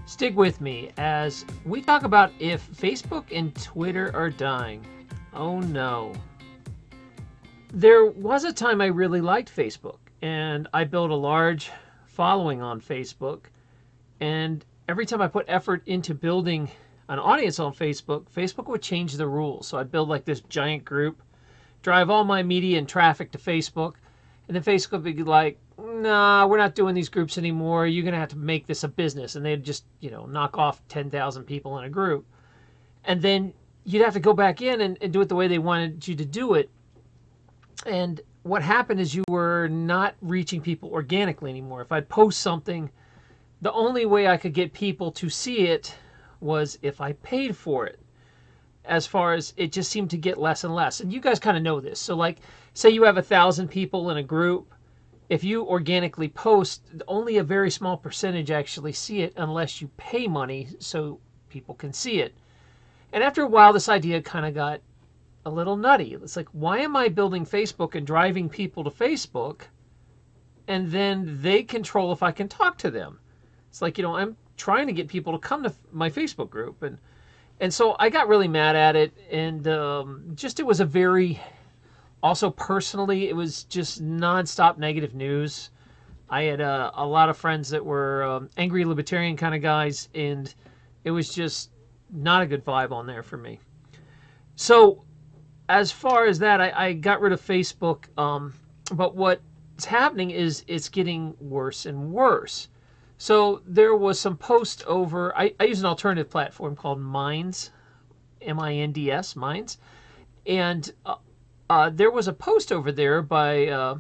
Stick with me as we talk about if Facebook and Twitter are dying. Oh no. There was a time I really liked Facebook, and I built a large following on Facebook. And every time I put effort into building an audience on Facebook, Facebook would change the rules. So I'd build like this giant group, drive all my media and traffic to Facebook, and then Facebook would be like, nah, we're not doing these groups anymore. You're going to have to make this a business. And they'd just, knock off 10,000 people in a group. And then you'd have to go back in and do it the way they wanted you to do it. And what happened is you were not reaching people organically anymore. If I'd post something, the only way I could get people to see it was if I paid for it. As far as it just seemed to get less and less. And you guys kind of know this. So like, say you have 1,000 people in a group. If you organically post, only a very small percentage actually see it unless you pay money so people can see it. And after a while, this idea kind of got a little nutty. It's like, why am I building Facebook and driving people to Facebook, and then they control if I can talk to them? It's like, I'm trying to get people to come to my Facebook group. And so I got really mad at it. And it was a very... Also, personally, it was just nonstop negative news. I had a lot of friends that were angry libertarian kind of guys, and it was just not a good vibe on there for me. So, as far as that, I got rid of Facebook. But what's happening is it's getting worse and worse. So, there was some post over... I use an alternative platform called Minds, M-I-N-D-S, Minds. And... there was a post over there by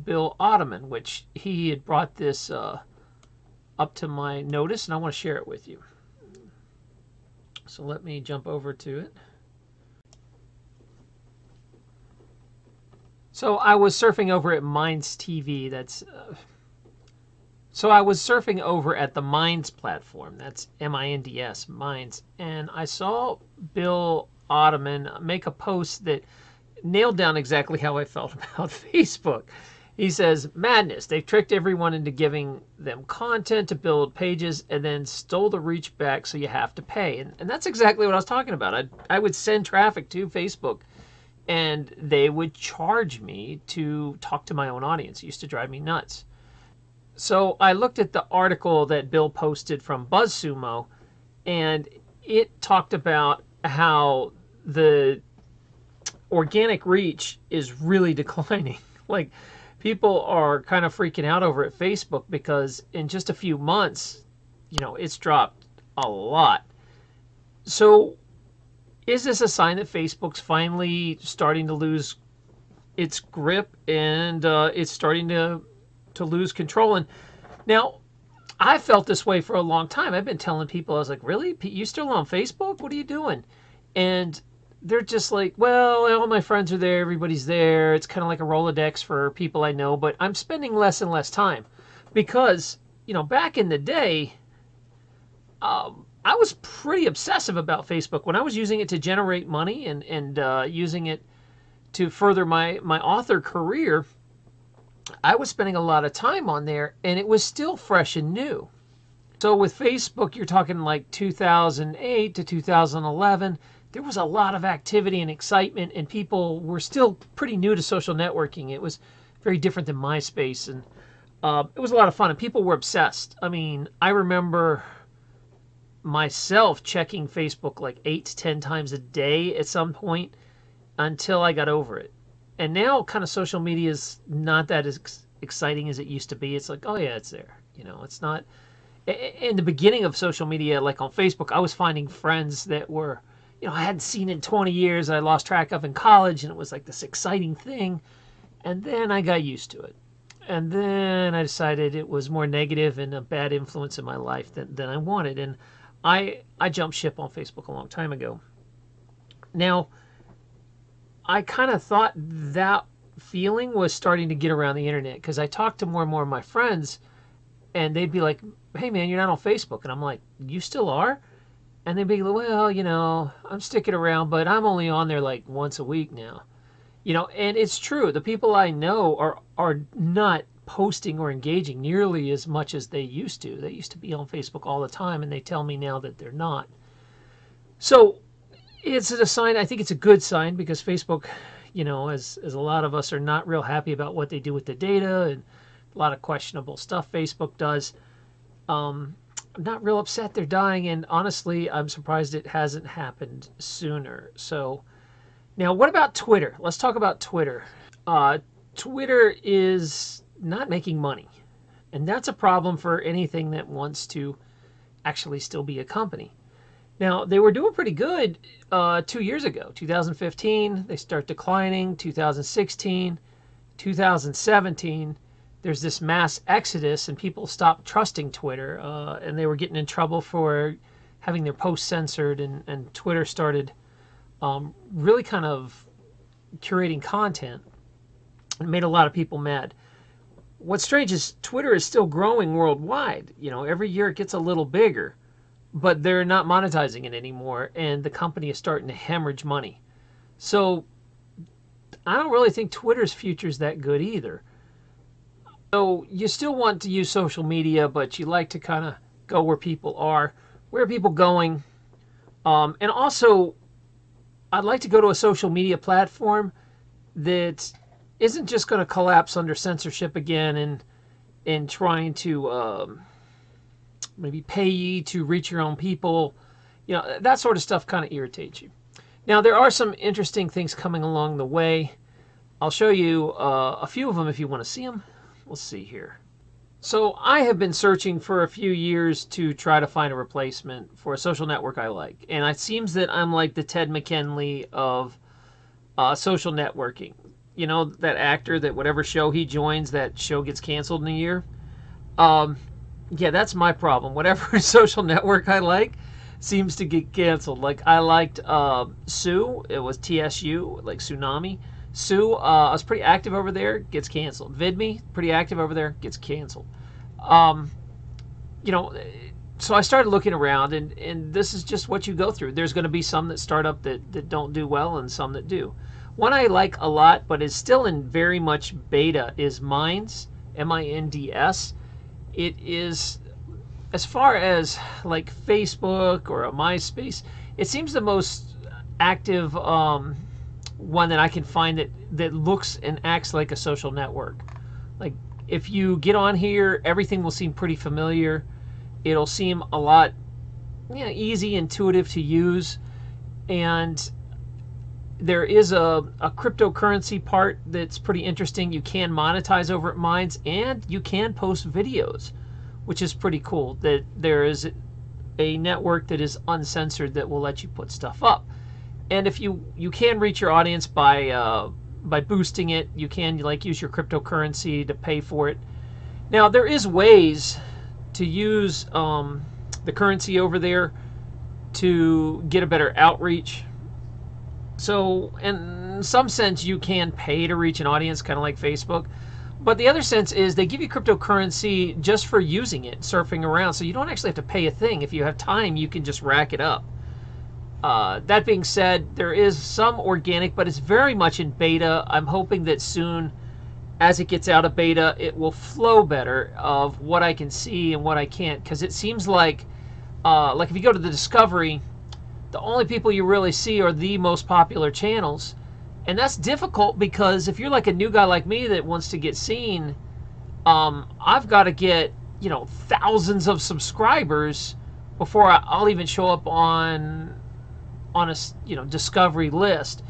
Bill Ottoman, which he had brought this up to my notice, and I want to share it with you. So let me jump over to it. So I was surfing over at Minds TV. So I was surfing over at the Minds platform. That's M-I-N-D-S, Minds. And I saw Bill Ottoman make a post that nailed down exactly how I felt about Facebook. He says, madness. They've tricked everyone into giving them content to build pages and then stole the reach back so you have to pay. And that's exactly what I was talking about. I would send traffic to Facebook and they would charge me to talk to my own audience. It used to drive me nuts. So I looked at the article that Bill posted from BuzzSumo, and it talked about how the organic reach is really declining. Like, people are kind of freaking out over at Facebook because in just a few months, it's dropped a lot. So is this a sign that Facebook's finally starting to lose its grip and it's starting to lose control? And now, I felt this way for a long time. I've been telling people, I was like, really? You still on Facebook? What are you doing? And they're just like, well, all my friends are there. Everybody's there. It's kind of like a Rolodex for people I know. But I'm spending less and less time because, back in the day, I was pretty obsessive about Facebook. When I was using it to generate money and using it to further my author career, I was spending a lot of time on there, and it was still fresh and new. So with Facebook, you're talking like 2008 to 2011. There was a lot of activity and excitement, and people were still pretty new to social networking. It was very different than MySpace, and it was a lot of fun, and people were obsessed. I mean, I remember myself checking Facebook like 8 to 10 times a day at some point until I got over it. And now kind of social media is not that as exciting as it used to be. It's like, oh yeah, it's there. It's not... In the beginning of social media, like on Facebook, I was finding friends that were... I hadn't seen in 20 years. I lost track of in college, and it was like this exciting thing. And then I got used to it. And then I decided it was more negative and a bad influence in my life than I wanted. And I jumped ship on Facebook a long time ago. Now, I kind of thought that feeling was starting to get around the internet because I talked to more and more of my friends, and they'd be like, hey man, you're not on Facebook. And I'm like, you still are? And they'd be like, well, I'm sticking around, but I'm only on there like once a week now. And it's true. The people I know are not posting or engaging nearly as much as they used to. They used to be on Facebook all the time, and they tell me now that they're not. So it's a sign. I think it's a good sign, because Facebook, as a lot of us are not real happy about what they do with the data, and a lot of questionable stuff Facebook does. I'm not real upset they're dying, and honestly, I'm surprised it hasn't happened sooner. So now, what about Twitter? Let's talk about Twitter. Twitter is not making money, and that's a problem for anything that wants to actually still be a company. Now, they were doing pretty good 2 years ago. 2015, they start declining. 2016, 2017, there's this mass exodus, and people stopped trusting Twitter, and they were getting in trouble for having their posts censored, and Twitter started really kind of curating content. It made a lot of people mad. What's strange is Twitter is still growing worldwide. Every year it gets a little bigger, but they're not monetizing it anymore, and the company is starting to hemorrhage money. So I don't really think Twitter's future is that good either. So you still want to use social media, but you like to kind of go where people are. Where are people going? And also, I'd like to go to a social media platform that isn't just going to collapse under censorship again, and trying to maybe pay you to reach your own people. That sort of stuff kind of irritates you. Now, there are some interesting things coming along the way. I'll show you a few of them if you want to see them. Let's see here. So I have been searching for a few years to try to find a replacement for a social network I like. And it seems that I'm like the Ted McKinley of social networking. That actor that whatever show he joins, that show gets canceled in a year. Yeah, that's my problem. Whatever social network I like seems to get canceled. Like, I liked Sue. It was TSU, like Tsunami. Sue, I was pretty active over there, gets canceled. VidMe, pretty active over there, gets canceled. So I started looking around, and this is just what you go through. There's going to be some that start up that don't do well, and some that do. One I like a lot, but is still in very much beta, is Minds, M-I-N-D-S. It is, as far as like Facebook or a MySpace, it seems the most active one that I can find that looks and acts like a social network. Like, if you get on here, everything will seem pretty familiar. It'll seem a lot easy, intuitive to use, and there is a cryptocurrency part that's pretty interesting. You can monetize over at Minds, and you can post videos, which is pretty cool. That there is a network that is uncensored that will let you put stuff up. And if you can reach your audience by boosting it, you can use your cryptocurrency to pay for it. Now, there is ways to use the currency over there to get a better outreach. So in some sense, you can pay to reach an audience, kind of like Facebook. But the other sense is they give you cryptocurrency just for using it, surfing around. So you don't actually have to pay a thing. If you have time, you can just rack it up. That being said, there is some organic, but it's very much in beta. I'm hoping that soon, as it gets out of beta, it will flow better of what I can see and what I can't. Because it seems like if you go to the Discovery, the only people you really see are the most popular channels. And that's difficult, because if you're like a new guy like me that wants to get seen, I've got to get thousands of subscribers before I'll even show up on a Discovery list,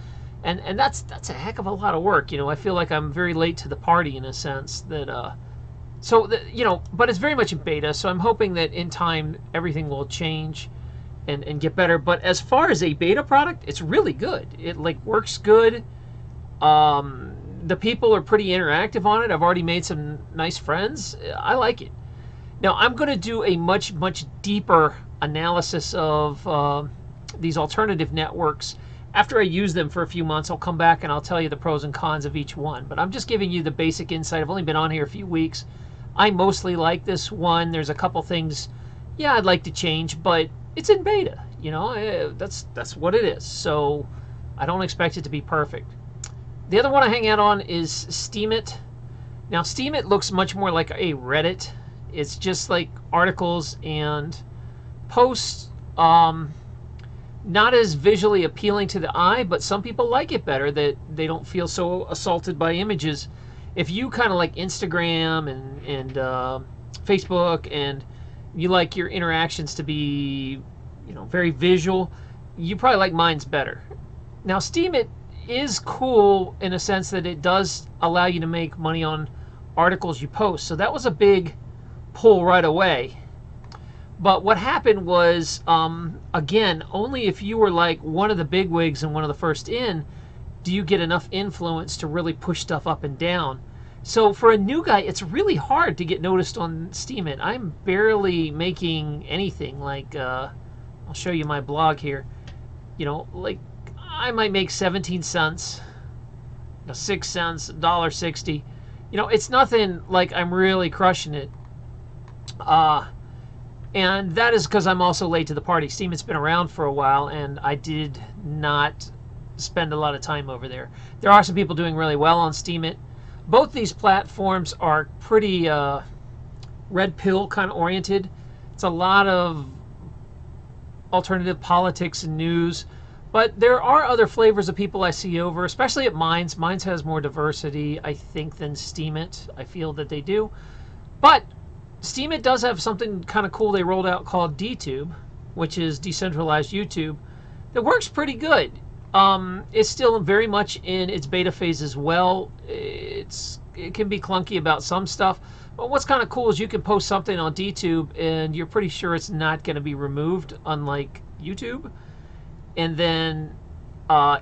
and that's a heck of a lot of work. I feel like I'm very late to the party in a sense that but it's very much in beta, so I'm hoping that in time everything will change and get better. But as far as a beta product, it's really good. It works good. The people are pretty interactive on it. I've already made some nice friends. I like it. Now, I'm going to do a much deeper analysis of these alternative networks. After I use them for a few months, I'll come back and I'll tell you the pros and cons of each one. But I'm just giving you the basic insight. I've only been on here a few weeks. I mostly like this one. There's a couple things, I'd like to change, but it's in beta. That's what it is. So I don't expect it to be perfect. The other one I hang out on is Steemit. Now, Steemit looks much more like a Reddit. It's just like articles and posts. Not as visually appealing to the eye, but some people like it better, that they don't feel so assaulted by images. If you kind of like Instagram and Facebook, and you like your interactions to be, very visual, you probably like mine's better. Now, Steemit is cool in a sense that it does allow you to make money on articles you post. So that was a big pull right away. But what happened was, again, only if you were like one of the bigwigs and one of the first in, do you get enough influence to really push stuff up and down. So for a new guy, it's really hard to get noticed on Steemit. I'm barely making anything. Like, I'll show you my blog here. Like I might make 17 cents, 6 cents, $1.60. It's nothing like I'm really crushing it. And that is because I'm also late to the party. Steemit's been around for a while, and I did not spend a lot of time over there. There are some people doing really well on Steemit. Both these platforms are pretty red pill kind of oriented. It's a lot of alternative politics and news. But there are other flavors of people I see over, especially at Minds. Minds has more diversity, I think, than Steemit. I feel that they do. But Steemit does have something kind of cool they rolled out called DTube, which is Decentralized YouTube, that works pretty good. It's still very much in its beta phase as well. It can be clunky about some stuff, but what's kind of cool is you can post something on DTube and you're pretty sure it's not going to be removed, unlike YouTube. And then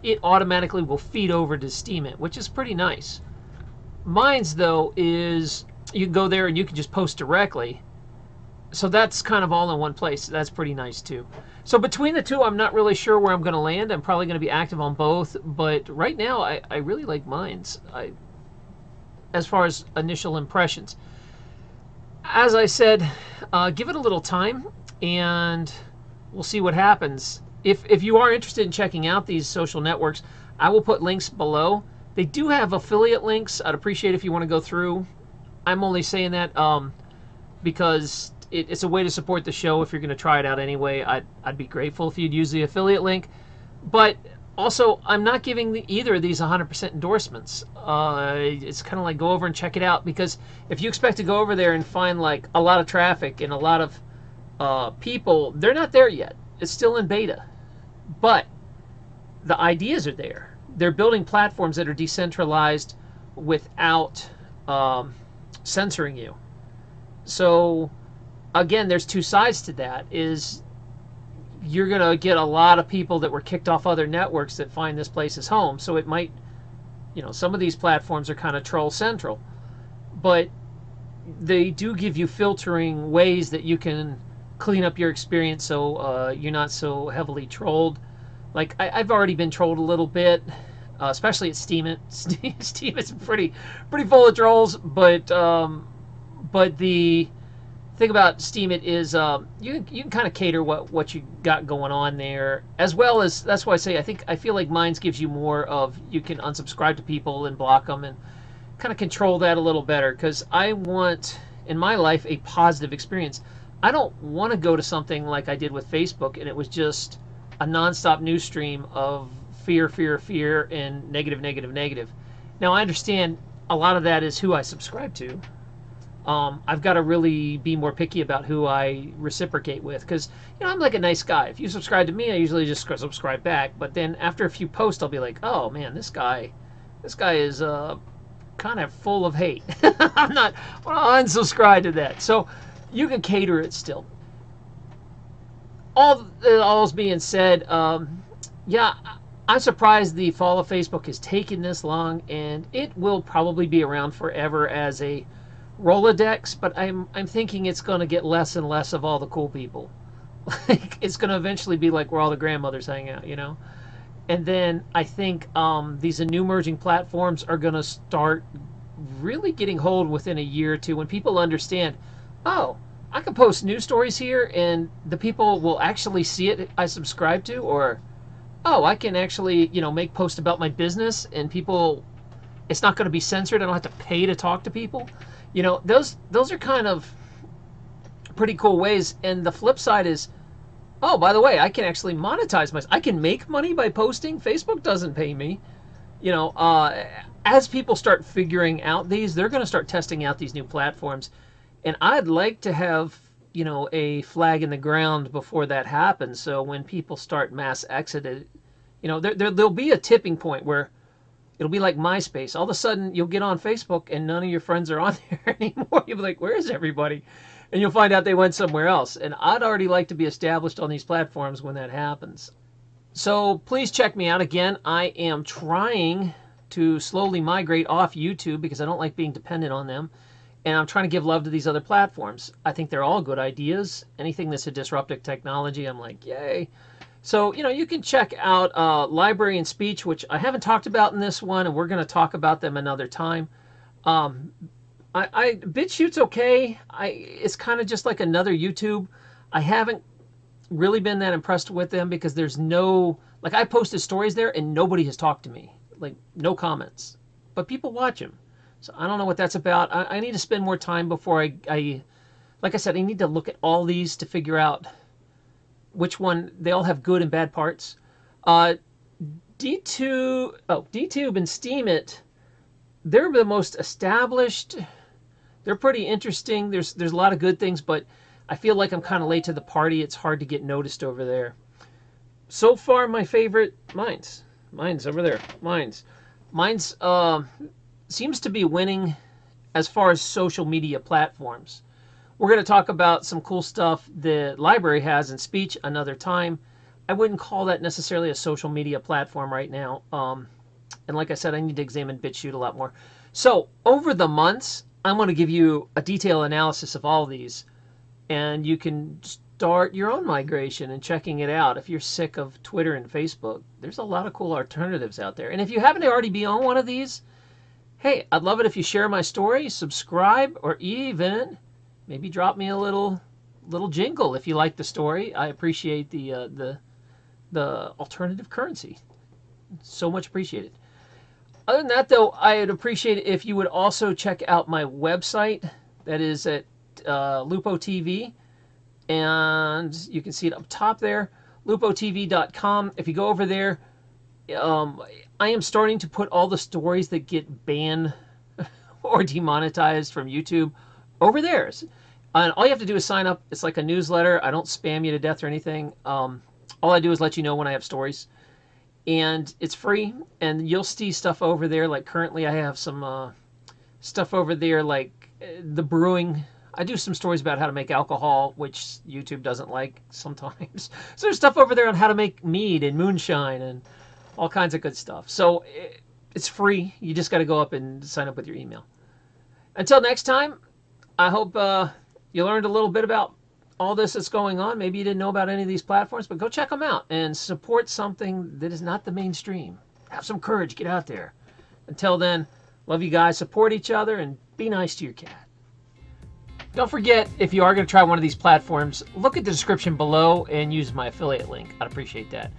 it automatically will feed over to Steemit, which is pretty nice. Mine's, though, is you can go there and you can just post directly. So that's kind of all in one place. That's pretty nice, too. So between the two, I'm not really sure where I'm going to land. I'm probably going to be active on both. But right now, I really like Mine's, as far as initial impressions. As I said, give it a little time, and we'll see what happens. If you are interested in checking out these social networks, I will put links below. They do have affiliate links. I'd appreciate if you want to go through. I'm only saying that because it's a way to support the show. If you're going to try it out anyway, I'd be grateful if you'd use the affiliate link. But also, I'm not giving either of these 100% endorsements. It's kind of like go over and check it out, because if you expect to go over there and find like a lot of traffic and a lot of people, they're not there yet. It's still in beta. But the ideas are there. They're building platforms that are decentralized without censoring you. So again, there's two sides to that. Is you're going to get a lot of people that were kicked off other networks that find this place as home. So it might, some of these platforms are kind of troll central. But they do give you filtering ways that you can clean up your experience so you're not so heavily trolled. Like, I've already been trolled a little bit, especially at Steemit. Steemit's pretty full of trolls, but the thing about Steemit is you can kind of cater what you got going on there, as well as, that's why I say I feel like Minds gives you more of, you can unsubscribe to people and block them and kind of control that a little better, because I want in my life a positive experience. I don't want to go to something like I did with Facebook and it was just a nonstop news stream of fear, fear, fear, and negative, negative, negative. Now, I understand a lot of that is who I subscribe to. I've got to really be more picky about who I reciprocate with, because I'm like a nice guy. If you subscribe to me, I usually just subscribe back. But then after a few posts, I'll be like, oh man, this guy is kind of full of hate. I'm not. I'll unsubscribe to that. So you can cater it still. All's being said, yeah, I'm surprised the fall of Facebook has taken this long, and it will probably be around forever as a Rolodex, but I'm thinking it's going to get less and less of all the cool people. Like, it's going to eventually be like where all the grandmothers hang out, And then I think these new emerging platforms are going to start really getting hold within a year or two, when people understand, oh, I can post news stories here and the people will actually see it I subscribe to, or oh, I can actually, make posts about my business and people It's not going to be censored. I don't have to pay to talk to people. You know, those are kind of pretty cool ways. And the flip side is, oh, by the way, I can actually monetize myself. I can make money by posting. Facebook doesn't pay me. You know, as people start figuring out these, they're going to start testing out these new platforms. And I'd like to have, you know, a flag in the ground before that happens. So when people start mass exodus, you know, there'll be a tipping point where it'll be like MySpace. All of a sudden, you'll get on Facebook and none of your friends are on there anymore. You'll be like, where is everybody? And you'll find out they went somewhere else. And I'd already like to be established on these platforms when that happens. So please check me out again. I am trying to slowly migrate off YouTube because I don't like being dependent on them. And I'm trying to give love to these other platforms. I think they're all good ideas. Anything that's a disruptive technology, I'm like, yay. So, you know, you can check out Library and Speech, which I haven't talked about in this one, and we're going to talk about them another time. BitChute's okay. It's kind of just like another YouTube. I haven't really been that impressed with them because there's no, like, I posted stories there and nobody has talked to me. Like, no comments. But people watch them. So I don't know what that's about. I need to spend more time before I like I said, I need to look at all these to figure out which one. They all have good and bad parts. DTube and Steemit, they're the most established. They're pretty interesting. There's a lot of good things, but I feel like I'm kind of late to the party. It's hard to get noticed over there. So far, my favorite, Minds over there. Minds seems to be winning as far as social media platforms. We're going to talk about some cool stuff the library has in Speech another time. I wouldn't call that necessarily a social media platform right now. And like I said, I need to examine BitChute a lot more. So over the months, I'm going to give you a detailed analysis of all these. And you can start your own migration and checking it out. If you're sick of Twitter and Facebook, there's a lot of cool alternatives out there. And if you happen to already be on one of these, hey, I'd love it if you share my story, subscribe, or even maybe drop me a little jingle if you like the story. I appreciate the alternative currency. So much appreciated. Other than that, though, I'd appreciate it if you would also check out my website. That is at Lupo TV. And you can see it up top there, lupotv.com. If you go over there, I am starting to put all the stories that get banned or demonetized from YouTube over there. And all you have to do is sign up. It's like a newsletter. I don't spam you to death or anything. All I do is let you know when I have stories. And it's free. And you'll see stuff over there. Like currently I have some stuff over there like the brewing. I do some stories about how to make alcohol, which YouTube doesn't like sometimes. So there's stuff over there on how to make mead and moonshine and all kinds of good stuff. So it's free. You just got to go up and sign up with your email. Until next time, I hope you learned a little bit about all this that's going on. Maybe you didn't know about any of these platforms, but go check them out and support something that is not the mainstream. Have some courage. Get out there. Until then, love you guys. Support each other and be nice to your cat. Don't forget, if you are going to try one of these platforms, look at the description below and use my affiliate link. I'd appreciate that.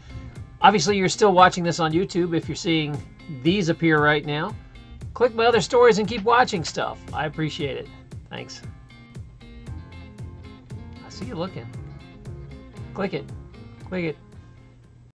Obviously, you're still watching this on YouTube if you're seeing these appear right now. Click my other stories and keep watching stuff. I appreciate it. Thanks. I see you looking. Click it. Click it.